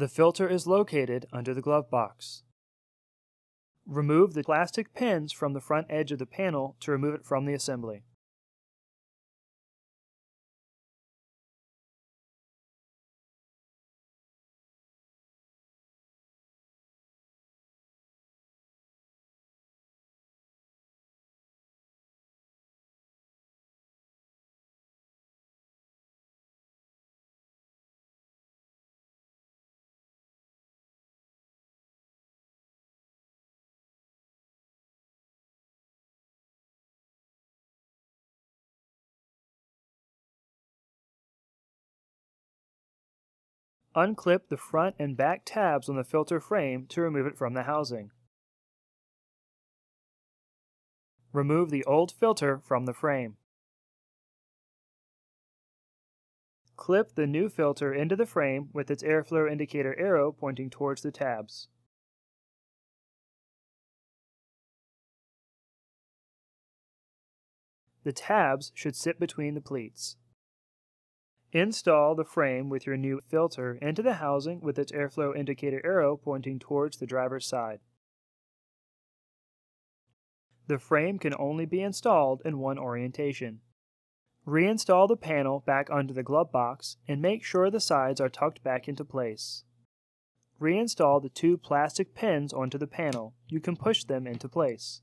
The filter is located under the glove box. Remove the plastic pins from the front edge of the panel to remove it from the assembly. Unclip the front and back tabs on the filter frame to remove it from the housing. Remove the old filter from the frame. Clip the new filter into the frame with its airflow indicator arrow pointing towards the tabs. The tabs should sit between the pleats. Install the frame with your new filter into the housing with its airflow indicator arrow pointing towards the driver's side. The frame can only be installed in one orientation. Reinstall the panel back onto the glove box and make sure the sides are tucked back into place. Reinstall the two plastic pins onto the panel. You can push them into place.